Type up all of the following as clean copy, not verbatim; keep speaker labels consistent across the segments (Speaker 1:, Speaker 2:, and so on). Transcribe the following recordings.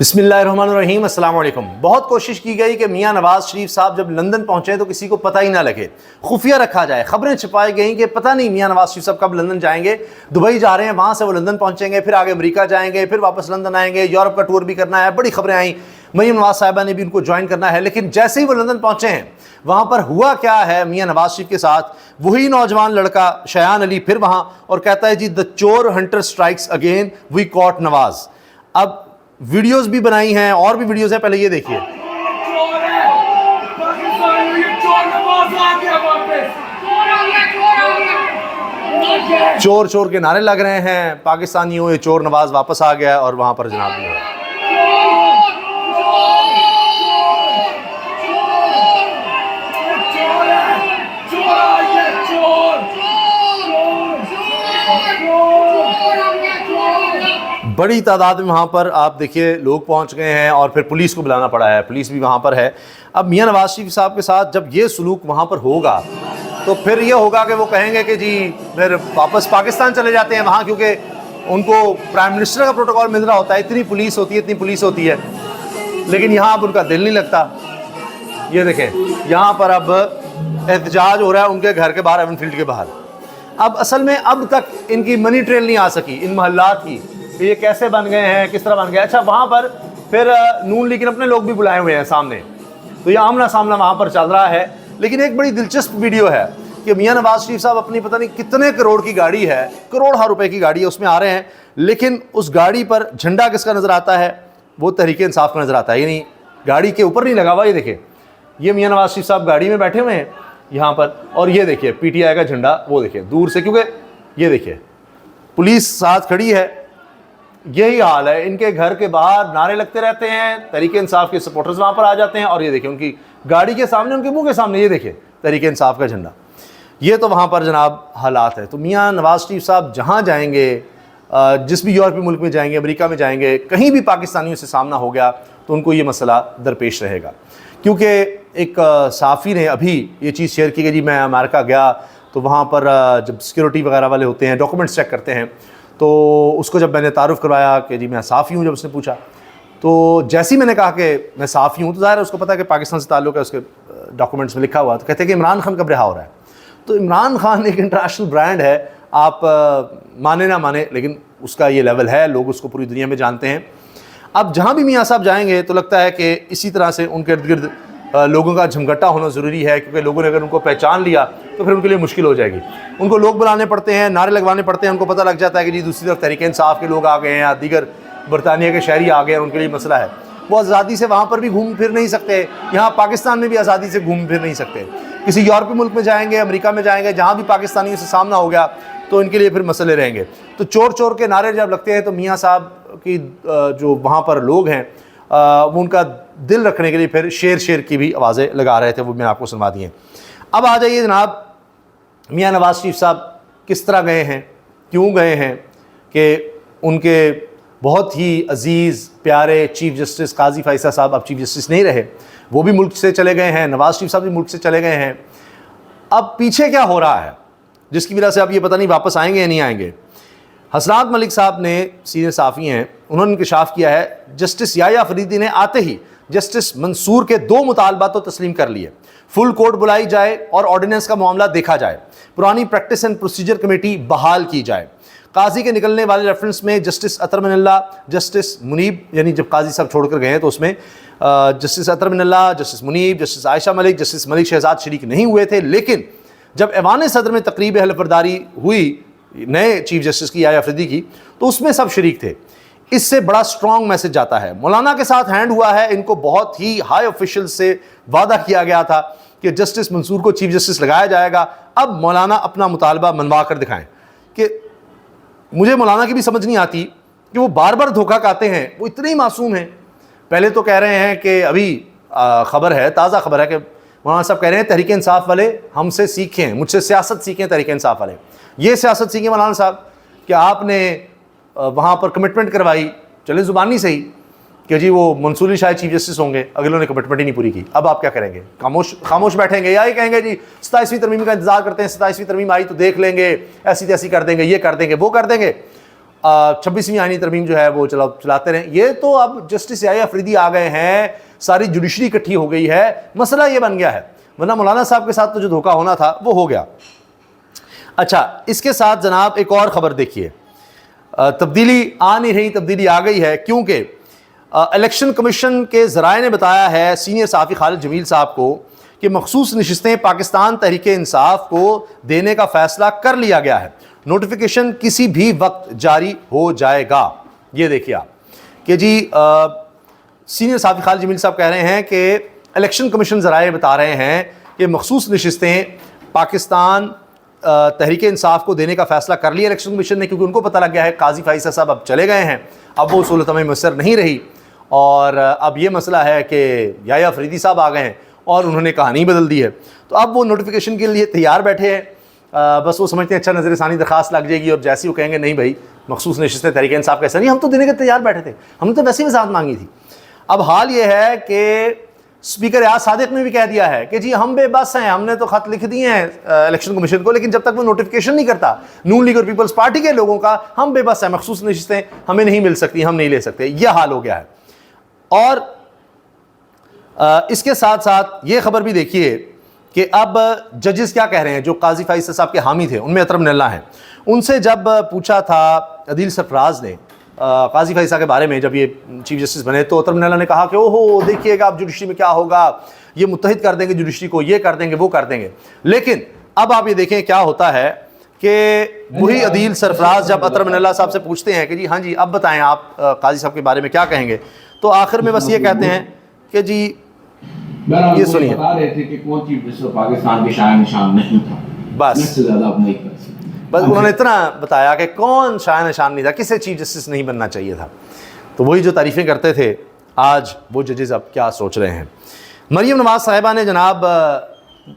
Speaker 1: बिस्मिल्लाहिर्रहमानिर्रहीम, अस्सलाम वालेकुम। बहुत कोशिश की गई कि मियां नवाज शरीफ साहब जब लंदन पहुंचे तो किसी को पता ही ना लगे, खुफिया रखा जाए। खबरें छुपाई गई कि पता नहीं मियां नवाज शरीफ साहब कब लंदन जाएंगे। दुबई जा रहे हैं, वहां से वो लंदन पहुंचेंगे, फिर आगे अमेरिका जाएंगे, फिर वापस लंदन आएंगे, यूरोप का टूर भी करना है। बड़ी खबरें आई, मरीम नवाज साहिबा ने भी उनको ज्वाइन करना है। लेकिन जैसे ही वो लंदन पहुंचे हैं, वहां पर हुआ क्या है मियां नवाज शरीफ के साथ, वही नौजवान लड़का शयान अली फिर वहां और कहता है जी the chor hunter strikes again, we caught Nawaz. अब वीडियोस भी बनाई हैं और भी वीडियोस हैं, पहले ये देखिए। चोर चोर के नारे लग रहे हैं, पाकिस्तानियों ये चोर नवाज वापस आ गया। और वहां पर जनाब बड़ी तादाद में वहाँ पर आप देखिए लोग पहुँच गए हैं और फिर पुलिस को बुलाना पड़ा है, पुलिस भी वहाँ पर है। अब मियां नवाज शरीफ साहब के साथ जब ये सलूक वहाँ पर होगा तो फिर ये होगा कि वो कहेंगे कि जी फिर वापस पाकिस्तान चले जाते हैं वहाँ, क्योंकि उनको प्राइम मिनिस्टर का प्रोटोकॉल मिल रहा होता है, इतनी पुलिस होती है, इतनी पुलिस होती है। लेकिन यहाँ अब उनका दिल नहीं लगता। ये देखें यहाँ पर अब एहतजाज हो रहा है उनके घर के बाहर, एवनफील्ड के बाहर। अब असल में अब तक इनकी मनी ट्रेल नहीं आ सकी इन मोहल्लात की, ये कैसे बन गए हैं, किस तरह बन गए। अच्छा, वहाँ पर फिर नून लीग अपने लोग भी बुलाए हुए हैं सामने, तो ये आमना सामना वहाँ पर चल रहा है। लेकिन एक बड़ी दिलचस्प वीडियो है कि मियां नवाज शरीफ साहब अपनी पता नहीं कितने करोड़ की गाड़ी है, करोड़ रुपए की गाड़ी है, उसमें आ रहे हैं। लेकिन उस गाड़ी पर झंडा किसका नज़र आता है? वो तहरीक इंसाफ का नज़र आता है। यानी गाड़ी के ऊपर नहीं लगा हुआ। ये देखिए, ये मियां नवाज शरीफ साहब गाड़ी में बैठे हुए हैं यहाँ पर, और ये देखिए PTI का झंडा, वो देखिए दूर से, क्योंकि ये देखिए पुलिस साथ खड़ी है। यही हाल है, इनके घर के बाहर नारे लगते रहते हैं, तहरीक इंसाफ के सपोर्टर्स वहाँ पर आ जाते हैं, और ये देखिए उनकी गाड़ी के सामने, उनके मुंह के सामने, ये देखिए तहरीक इंसाफ का झंडा। ये तो वहाँ पर जनाब हालात है। तो मियां नवाज शरीफ साहब जहाँ जाएंगे, जिस भी यूरोपीय मुल्क में जाएंगे, अमेरिका में जाएंगे, कहीं भी पाकिस्तानियों से सामना हो गया तो उनको ये मसला दरपेश रहेगा। क्योंकि एक साफ़ी ने अभी ये चीज़ शेयर की कि जी मैं अमेरिका गया तो वहाँ पर जब सिक्योरिटी वगैरह वाले होते हैं, डॉक्यूमेंट्स चेक करते हैं, तो उसको जब मैंने तारुफ़ करवाया कि जी मैं साफ़ी हूँ, जब उसने पूछा तो जैसे ही मैंने कहा कि मैं साफ़ी हूँ, तो ज़ाहिर है उसको पता है कि पाकिस्तान से ताल्लुक़ है, उसके डॉक्यूमेंट्स में लिखा हुआ। तो कहते हैं कि इमरान खान कब रिहा हो रहा है। तो इमरान खान एक इंटरनेशनल ब्रांड है, आप माने ना माने, लेकिन उसका ये लेवल है, लोग उसको पूरी दुनिया में जानते हैं। अब जहाँ भी मियाँ साहब जाएंगे तो लगता है कि इसी तरह से उनके इर्द गिर्द लोगों का झमघटा होना ज़रूरी है, क्योंकि लोगों ने अगर उनको पहचान लिया तो फिर उनके लिए मुश्किल हो जाएगी। उनको लोग बुलाने पड़ते हैं, नारे लगवाने पड़ते हैं, उनको पता लग जाता है कि जी दूसरी तरफ तहरीक इंसाफ के लोग आ गए हैं या दीगर बरतानिया के शहरी आ गए हैं, उनके लिए मसला है। वो आज़ादी से वहाँ पर भी घूम फिर नहीं सकते, यहाँ पाकिस्तान में भी आज़ादी से घूम फिर नहीं सकते। किसी यूरोपीय मुल्क में जाएंगे, अमेरिका में जाएंगे, जहाँ भी पाकिस्तानियों से सामना हो गया तो इनके लिए फिर मसले रहेंगे। तो चोर चोर के नारे जब लगते हैं तो मियाँ साहब की जो वहाँ पर लोग हैं वो उनका दिल रखने के लिए फिर शेर शेर की भी आवाज़ें लगा रहे थे, वो मैंने आपको सुनवा दी हैं। अब आ जाइए जनाब, मियां नवाज शरीफ साहब किस तरह गए हैं, क्यों गए हैं, कि उनके बहुत ही अजीज़ प्यारे चीफ़ जस्टिस काजी फैसल साहब अब चीफ़ जस्टिस नहीं रहे, वो भी मुल्क से चले गए हैं, नवाज शरीफ साहब भी मुल्क से चले गए हैं। अब पीछे क्या हो रहा है जिसकी वजह से अब ये पता नहीं वापस आएंगे या नहीं आएंगे। हसनात मलिक साहब ने, सीनियर साफ़ी हैं, उन्होंने इंकशाफ किया है जस्टिस याया फरीदी ने आते ही जस्टिस मंसूर के 2 मुतालबात तो तस्लीम कर लिए, फुल कोर्ट बुलाई जाए और ऑर्डिनेंस का मामला देखा जाए, पुरानी प्रैक्टिस एंड प्रोसीजर कमेटी बहाल की जाए। काजी के निकलने वाले रेफरेंस में जस्टिस अतर मिनल्ला, जस्टिस मुनीब, यानी जब काजी साहब छोड़कर गए हैं तो उसमें justice Athar Minallah, justice Munib, justice Ayesha Malik, justice Malik Shahzad शरीक नहीं हुए थे। लेकिन जब ऐवान सदर में तकरीब हलफबरदारी हुई नए चीफ जस्टिस की, याया अफरीदी की, तो उसमें सब शरीक थे। इससे बड़ा स्ट्रॉन्ग मैसेज जाता है। मौलाना के साथ हैंड हुआ है, इनको बहुत ही हाई ऑफिशियल से वादा किया गया था कि जस्टिस मंसूर को चीफ जस्टिस लगाया जाएगा। अब मौलाना अपना मुतालबा मनवा कर दिखाएं। कि मुझे मौलाना की भी समझ नहीं आती कि वो बार बार धोखा खाते हैं, वो इतने ही मासूम हैं। पहले तो कह रहे हैं कि अभी खबर है, ताज़ा खबर है कि मौलाना साहब कह रहे हैं तहरीक इंसाफ वाले हमसे सीखें, मुझसे सियासत सीखें तहरीक इंसाफ वाले। ये सियासत सीखें मौलाना साहब कि आपने वहाँ पर कमिटमेंट करवाई, चले ज़ुबानी सही, कि जी वो मंसूर शायद चीफ जस्टिस होंगे, अगलों ने कमिटमेंट ही नहीं पूरी की। अब आप क्या करेंगे? खामोश बैठेंगे या ये कहेंगे जी 27वीं तरमीम का इंतजार करते हैं, 27वीं तरमीम आई तो देख लेंगे, ऐसी तैसी कर देंगे, ये कर देंगे, वो कर देंगे। 26वीं आईनी तरमीम जो है वो चलाते रहें। ये तो अब जस्टिस याह्या अफरीदी आ गए हैं, सारी जुडिशरी इकट्ठी हो गई है, मसला ये बन गया है, वरना मौलाना साहब के साथ तो जो धोखा होना था वो हो गया। अच्छा, इसके साथ जनाब एक और ख़बर देखिए, तब्दीली आ नहीं रही, तब्दीली आ गई है, क्योंकि इलेक्शन कमीशन के ज़राए ने बताया है सीनियर सहाफ़ी खालिद जमील साहब को कि मखसूस नशिस्तें पाकिस्तान तहरीक इंसाफ को देने का फ़ैसला कर लिया गया है, नोटिफिकेशन किसी भी वक्त जारी हो जाएगा। ये देखिए आप कि जी सीनियर सहाफ़ी खालिद जमील साहब कह रहे हैं कि इलेक्शन कमीशन ज़राए बता रहे हैं कि मखसूस नशिस्तें पाकिस्तान तहरीक इंसाफ को देने का फ़ैसला कर लिया इलेक्शन कमीशन ने, क्योंकि उनको पता लग गया है काजी फ़ाइज़ साहब अब चले गए हैं, अब वो सहूलत हमें मुयस्सर नहीं रही, और अब ये मसला है कि याह्या अफरीदी साहब आ गए हैं और उन्होंने कहानी बदल दी है। तो अब वो नोटिफिकेशन के लिए तैयार बैठे हैं, बस वो समझते हैं अच्छा नज़र षानी दरख्वास्त लग जाएगी और जैसे वो कहेंगे नहीं भाई मखसूस नशिस्तें तहरीक इंसाफ कैसा, नहीं हम तो देने के तैयार बैठे थे, हमने तो वैसे ही वजाहत मांगी थी। अब हाल ये है कि स्पीकर याद सादिक ने भी कह दिया है कि जी हम बेबस हैं, हमने तो खत लिख दिए हैं इलेक्शन कमीशन को, लेकिन जब तक वो नोटिफिकेशन नहीं करता नून लीग और पीपल्स पार्टी के लोगों का, हम बेबस हैं, मखसूस नशिस्तें हमें नहीं मिल सकती, हम नहीं ले सकते, यह हाल हो गया है। और इसके साथ साथ ये खबर भी देखिए कि अब जजेस क्या कह रहे हैं, जो काजी फ़ाइज़ साहब के हामी थे उनमें अतरब नल्ला हैं, उनसे जब पूछा था अदील सरफराज ने काजी फ़ाइज़ के बारे में, जब ये चीफ जस्टिस बने, तो अतरब नल्ला ने कहा कि ओहो देखिएगा अब जुडिशरी में क्या होगा, ये मुत्तहिद कर देंगे जुडिशरी को, ये कर देंगे वो कर देंगे। लेकिन अब आप ये देखें क्या होता है कि वही अदील सरफराज जब अतरब नल्ला साहब से पूछते हैं कि जी हाँ जी अब बताएं आप काजी साहब के बारे में क्या कहेंगे, तो आखिर में बस ये कहते हैं कि जी ये सुनिए,
Speaker 2: बता रहे थे कि कौन चीफ जस्टिस पाकिस्तान के शायर निशान नहीं था,
Speaker 1: बस बस उन्होंने इतना बताया कि कौन शायर निशान नहीं था, किसे चीफ जस्टिस नहीं बनना चाहिए था। तो वही जो तारीफ़ें करते थे, आज वो जजेस अब क्या सोच रहे हैं। मरीम नवाज़ साहिबा ने जनाब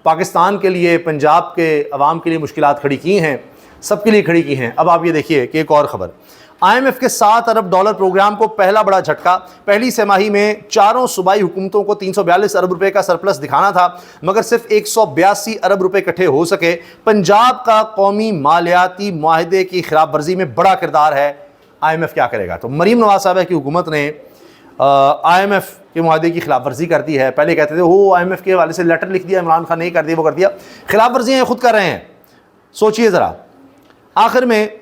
Speaker 1: पाकिस्तान के लिए, पंजाब के अवाम के लिए मुश्किलात खड़ी की हैं, सबके लिए खड़ी की हैं। अब आप ये देखिए कि एक और ख़बर, IMF के $7 अरब प्रोग्राम को पहला बड़ा झटका, पहली तिमाही में चारों सूबाई हुकूमतों को 342 अरब रुपए का सरप्लस दिखाना था, मगर सिर्फ 182 अरब रुपए इकट्ठे हो सके। पंजाब का कौमी मालियाती मुआहदे की खिलाफ वर्जी में बड़ा किरदार है, IMF क्या करेगा। तो मरीम नवाज साहब की हुकूमत ने IMF के मुआहदे की खिलाफ वर्जी कर दी है। पहले कहते थे हो IMF के हवाले से लेटर लिख दिया, इमरान खान ने कर दिया, वो कर दिया, खिलाफ वर्जियाँ खुद कर रहे हैं। सोचिए ज़रा, आखिर में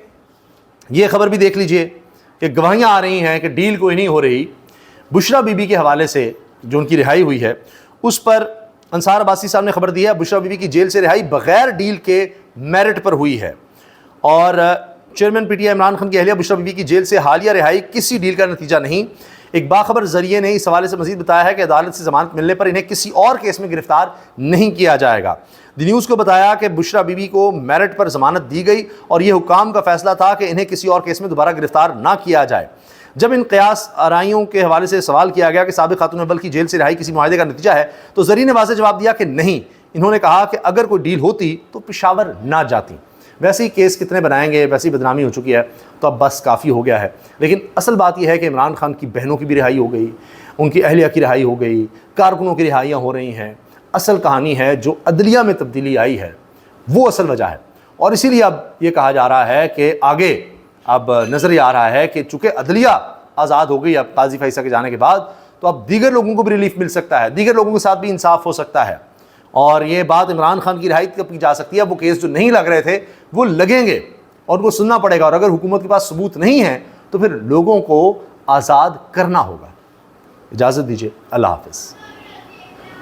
Speaker 1: ये खबर भी देख लीजिए कि गवाहियाँ आ रही हैं कि डील कोई नहीं हो रही। बुशरा बीबी के हवाले से जो उनकी रिहाई हुई है, उस पर अंसार अब्बासी साहब ने खबर दी है, बुशरा बीबी की जेल से रिहाई बगैर डील के मेरिट पर हुई है। और चेयरमैन PTI इमरान खान की अहलिया बुशरा बीबी की जेल से हालिया रिहाई किसी डील का नतीजा नहीं। एक बाखबर जरिए ने इस हवाले से मजीद बताया है कि अदालत से जमानत मिलने पर इन्हें किसी और केस में गिरफ्तार नहीं किया जाएगा। द न्यूज़ को बताया कि बुशरा बीबी को मेरिट पर जमानत दी गई और यह हुकाम का फैसला था कि इन्हें किसी और केस में दोबारा गिरफ्तार ना किया जाए। जब इन क़यास आराइयों के हवाले से सवाल किया गया कि साबिक़ खातून अव्वल की जेल से रिहाई किसी मुआहदे का नतीजा है, तो जरी ने वाज़ेह जवाब दिया कि नहीं। इन्होंने कहा कि अगर कोई डील होती तो पेशावर ना जाती, वैसे ही केस कितने बनाएंगे, वैसी बदनामी हो चुकी है, तो अब बस काफ़ी हो गया है। लेकिन असल बात यह है कि इमरान खान की बहनों की भी रिहाई हो गई, उनकी अहलिया की रिहाई हो गई, कारकुनों की रिहाइयाँ हो रही हैं। असल कहानी है जो अदलिया में तब्दीली आई है, वो असल वजह है। और इसीलिए अब ये कहा जा रहा है कि आगे अब नज़र आ रहा है कि चूँकि अदलिया आज़ाद हो गई अब काजी फ़ाइज़ के जाने के बाद, तो अब दीगर लोगों को भी रिलीफ मिल सकता है, दीगर लोगों के साथ भी इंसाफ हो सकता है। और ये बात इमरान खान की रिहाई तक की जा सकती है। वो केस जो नहीं लग रहे थे वो लगेंगे और उनको सुनना पड़ेगा, और अगर हुकूमत के पास सबूत नहीं है तो फिर लोगों को आज़ाद करना होगा। इजाज़त दीजिए, अल्लाह हाफ़िज़।